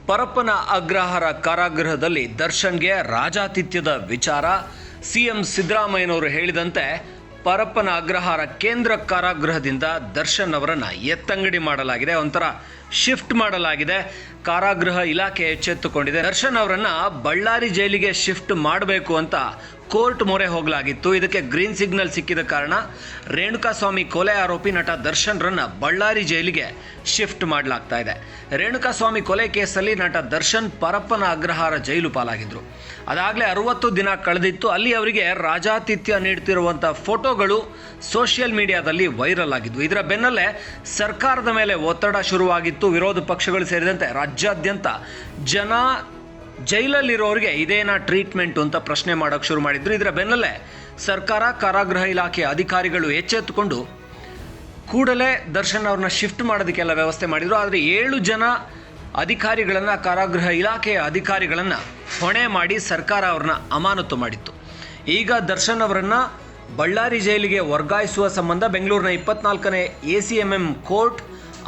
ಪರಪ್ಪನ ಅಗ್ರಹಾರ ಕಾರಾಗೃಹದಲ್ಲಿ ದರ್ಶನ್ಗೆ ರಾಜಾತಿಥ್ಯದ ವಿಚಾರ. ಸಿಎಂ ಸಿದ್ದರಾಮಯ್ಯನವರು ಹೇಳಿದಂತೆ ಪರಪ್ಪನ ಅಗ್ರಹಾರ ಕೇಂದ್ರ ಕಾರಾಗೃಹದಿಂದ ದರ್ಶನ್ ಅವರನ್ನು ಎತ್ತಂಗಡಿ ಮಾಡಲಾಗಿದೆ, ಒಂಥರ ಶಿಫ್ಟ್ ಮಾಡಲಾಗಿದೆ. ಕಾರಾಗೃಹ ಇಲಾಖೆ ಎಚ್ಚೆತ್ತುಕೊಂಡಿದೆ. ದರ್ಶನ್ ಅವರನ್ನು ಬಳ್ಳಾರಿ ಜೈಲಿಗೆ ಶಿಫ್ಟ್ ಮಾಡಬೇಕು ಅಂತ ಕೋರ್ಟ್ ಮೊರೆ ಹೋಗಲಾಗಿತ್ತು. ಇದಕ್ಕೆ ಗ್ರೀನ್ ಸಿಗ್ನಲ್ ಸಿಕ್ಕಿದ ಕಾರಣ ರೇಣುಕಾಸ್ವಾಮಿ ಕೊಲೆ ಆರೋಪಿ ನಟ ದರ್ಶನ್ರನ್ನ ಬಳ್ಳಾರಿ ಜೈಲಿಗೆ ಶಿಫ್ಟ್ ಮಾಡಲಾಗ್ತಾ ಇದೆ. ರೇಣುಕಾಸ್ವಾಮಿ ಕೊಲೆ ಕೇಸಲ್ಲಿ ನಟ ದರ್ಶನ್ ಪರಪ್ಪನ ಅಗ್ರಹಾರ ಜೈಲು ಪಾಲಾಗಿದ್ರು. ಅದಾಗಲೇ 60 ದಿನ ಕಳೆದಿತ್ತು. ಅಲ್ಲಿ ಅವರಿಗೆ ರಾಜಾತಿಥ್ಯ ನೀಡ್ತಿರುವಂಥ ಫೋಟೋಗಳು ಸೋಷಿಯಲ್ ಮೀಡಿಯಾದಲ್ಲಿ ವೈರಲ್ ಆಗಿದ್ವು. ಇದರ ಬೆನ್ನಲ್ಲೇ ಸರ್ಕಾರದ ಮೇಲೆ ಒತ್ತಡ ಶುರುವಾಗಿತ್ತು. ವಿರೋಧ ಪಕ್ಷಗಳು ಸೇರಿದಂತೆ ರಾಜ್ಯಾದ್ಯಂತ ಜನ ಜೈಲಲ್ಲಿರೋರಿಗೆ ಇದೇನಾ ಟ್ರೀಟ್ಮೆಂಟ್ ಅಂತ ಪ್ರಶ್ನೆ ಮಾಡೋಕ್ಕೆ ಶುರು ಮಾಡಿದ್ರು. ಇದರ ಬೆನ್ನಲ್ಲೇ ಸರ್ಕಾರ, ಕಾರಾಗೃಹ ಇಲಾಖೆ ಅಧಿಕಾರಿಗಳು ಎಚ್ಚೆತ್ತುಕೊಂಡು ಕೂಡಲೇ ದರ್ಶನ್ ಅವ್ರನ್ನ ಶಿಫ್ಟ್ ಮಾಡೋದಕ್ಕೆಲ್ಲ ವ್ಯವಸ್ಥೆ ಮಾಡಿದರು. ಆದರೆ 7 ಜನ ಅಧಿಕಾರಿಗಳನ್ನು, ಕಾರಾಗೃಹ ಇಲಾಖೆಯ ಅಧಿಕಾರಿಗಳನ್ನು ಹೊಣೆ ಮಾಡಿ ಸರ್ಕಾರ ಅವ್ರನ್ನ ಅಮಾನತು ಮಾಡಿತ್ತು. ಈಗ ದರ್ಶನ್ ಅವರನ್ನು ಬಳ್ಳಾರಿ ಜೈಲಿಗೆ ವರ್ಗಾಯಿಸುವ ಸಂಬಂಧ ಬೆಂಗಳೂರಿನ 24ನೇ ACMM ಕೋರ್ಟ್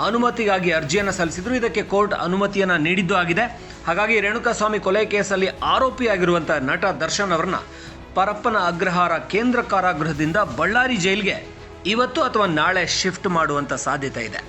ಅನುಮತಿಗಾಗಿ ಅರ್ಜಿಯನ್ನು ಸಲ್ಲಿಸಿದ್ರು. ಇದಕ್ಕೆ ಕೋರ್ಟ್ ಅನುಮತಿಯನ್ನು ನೀಡಿದ್ದು ಆಗಿದೆ. ಹಾಗಾಗಿ ರೇಣುಕಾಸ್ವಾಮಿ ಕೊಲೆ ಕೇಸಲ್ಲಿ ಆರೋಪಿಯಾಗಿರುವಂಥ ನಟ ದರ್ಶನ್ ಅವರನ್ನ ಪರಪ್ಪನ ಅಗ್ರಹಾರ ಕೇಂದ್ರ ಕಾರಾಗೃಹದಿಂದ ಬಳ್ಳಾರಿ ಜೈಲಿಗೆ ಇವತ್ತು ಅಥವಾ ನಾಳೆ ಶಿಫ್ಟ್ ಮಾಡುವಂಥ ಸಾಧ್ಯತೆ ಇದೆ.